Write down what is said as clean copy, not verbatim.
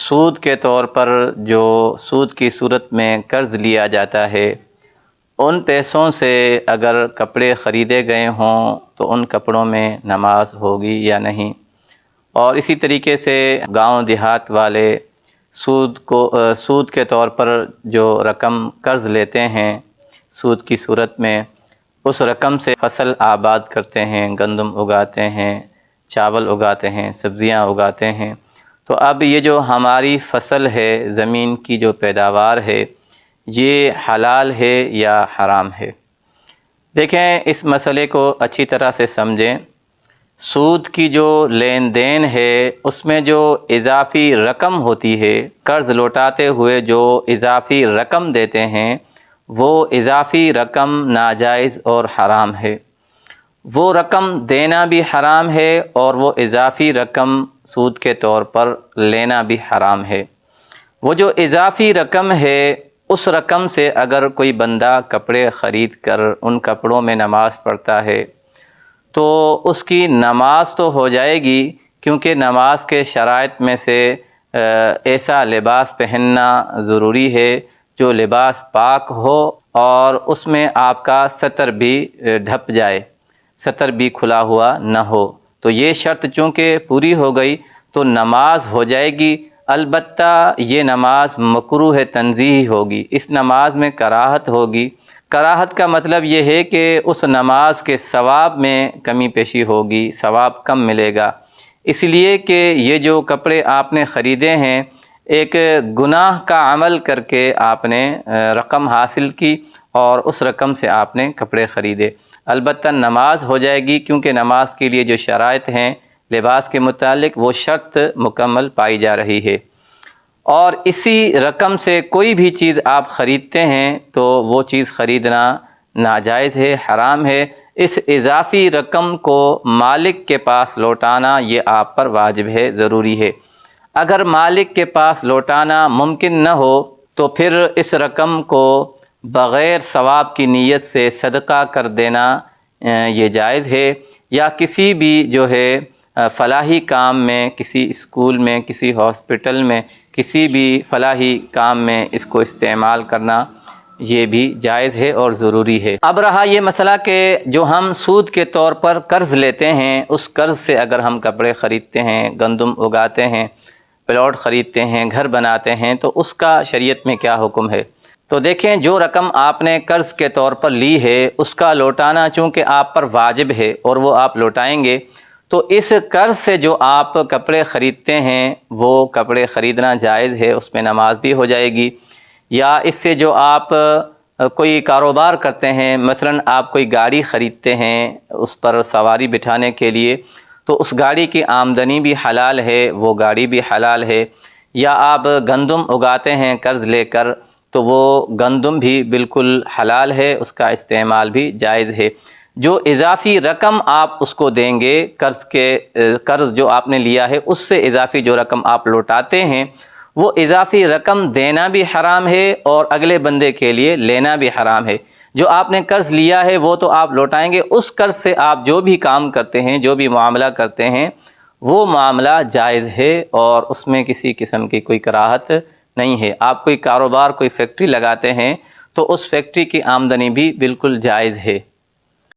سود کے طور پر جو سود کی صورت میں قرض لیا جاتا ہے، ان پیسوں سے اگر کپڑے خریدے گئے ہوں تو ان کپڑوں میں نماز ہوگی یا نہیں؟ اور اسی طریقے سے گاؤں دیہات والے سود کے طور پر جو رقم قرض لیتے ہیں سود کی صورت میں، اس رقم سے فصل آباد کرتے ہیں، گندم اگاتے ہیں، چاول اگاتے ہیں، سبزیاں اگاتے ہیں۔ تو اب یہ جو ہماری فصل ہے، زمین کی جو پیداوار ہے، یہ حلال ہے یا حرام ہے؟ دیکھیں، اس مسئلے کو اچھی طرح سے سمجھیں۔ سود کی جو لین دین ہے، اس میں جو اضافی رقم ہوتی ہے، قرض لوٹاتے ہوئے جو اضافی رقم دیتے ہیں، وہ اضافی رقم ناجائز اور حرام ہے۔ وہ رقم دینا بھی حرام ہے اور وہ اضافی رقم سود کے طور پر لینا بھی حرام ہے۔ وہ جو اضافی رقم ہے، اس رقم سے اگر کوئی بندہ کپڑے خرید کر ان کپڑوں میں نماز پڑھتا ہے تو اس کی نماز تو ہو جائے گی، کیونکہ نماز کے شرائط میں سے ایسا لباس پہننا ضروری ہے جو لباس پاک ہو اور اس میں آپ کا سطر بھی ڈھپ جائے، سطر بھی کھلا ہوا نہ ہو۔ تو یہ شرط چونکہ پوری ہو گئی تو نماز ہو جائے گی۔ البتہ یہ نماز مکروہ تنزیہی ہوگی، اس نماز میں کراہت ہوگی۔ کراہت کا مطلب یہ ہے کہ اس نماز کے ثواب میں کمی پیشی ہوگی، ثواب کم ملے گا، اس لیے کہ یہ جو کپڑے آپ نے خریدے ہیں، ایک گناہ کا عمل کر کے آپ نے رقم حاصل کی اور اس رقم سے آپ نے کپڑے خریدے۔ البتہ نماز ہو جائے گی، کیونکہ نماز کے لیے جو شرائط ہیں لباس کے متعلق، وہ شرط مکمل پائی جا رہی ہے۔ اور اسی رقم سے کوئی بھی چیز آپ خریدتے ہیں تو وہ چیز خریدنا ناجائز ہے، حرام ہے۔ اس اضافی رقم کو مالک کے پاس لوٹانا یہ آپ پر واجب ہے، ضروری ہے۔ اگر مالک کے پاس لوٹانا ممکن نہ ہو تو پھر اس رقم کو بغیر ثواب کی نیت سے صدقہ کر دینا یہ جائز ہے، یا کسی بھی جو ہے فلاحی کام میں، کسی اسکول میں، کسی ہاسپٹل میں، کسی بھی فلاحی کام میں اس کو استعمال کرنا یہ بھی جائز ہے اور ضروری ہے۔ اب رہا یہ مسئلہ کہ جو ہم سود کے طور پر قرض لیتے ہیں، اس قرض سے اگر ہم کپڑے خریدتے ہیں، گندم اگاتے ہیں، پلاٹ خریدتے ہیں، گھر بناتے ہیں، تو اس کا شریعت میں کیا حکم ہے؟ تو دیکھیں، جو رقم آپ نے قرض کے طور پر لی ہے، اس کا لوٹانا چونکہ آپ پر واجب ہے اور وہ آپ لوٹائیں گے، تو اس قرض سے جو آپ کپڑے خریدتے ہیں وہ کپڑے خریدنا جائز ہے، اس میں نماز بھی ہو جائے گی۔ یا اس سے جو آپ کوئی کاروبار کرتے ہیں، مثلا آپ کوئی گاڑی خریدتے ہیں اس پر سواری بٹھانے کے لیے، تو اس گاڑی کی آمدنی بھی حلال ہے، وہ گاڑی بھی حلال ہے۔ یا آپ گندم اگاتے ہیں قرض لے کر، تو وہ گندم بھی بالکل حلال ہے، اس کا استعمال بھی جائز ہے۔ جو اضافی رقم آپ اس کو دیں گے، قرض جو آپ نے لیا ہے اس سے اضافی جو رقم آپ لوٹاتے ہیں، وہ اضافی رقم دینا بھی حرام ہے اور اگلے بندے کے لیے لینا بھی حرام ہے۔ جو آپ نے قرض لیا ہے وہ تو آپ لوٹائیں گے، اس قرض سے آپ جو بھی کام کرتے ہیں، جو بھی معاملہ کرتے ہیں، وہ معاملہ جائز ہے اور اس میں کسی قسم کی کوئی کراہت نہیں ہے۔ آپ کوئی کاروبار، کوئی فیکٹری لگاتے ہیں تو اس فیکٹری کی آمدنی بھی بالکل جائز ہے۔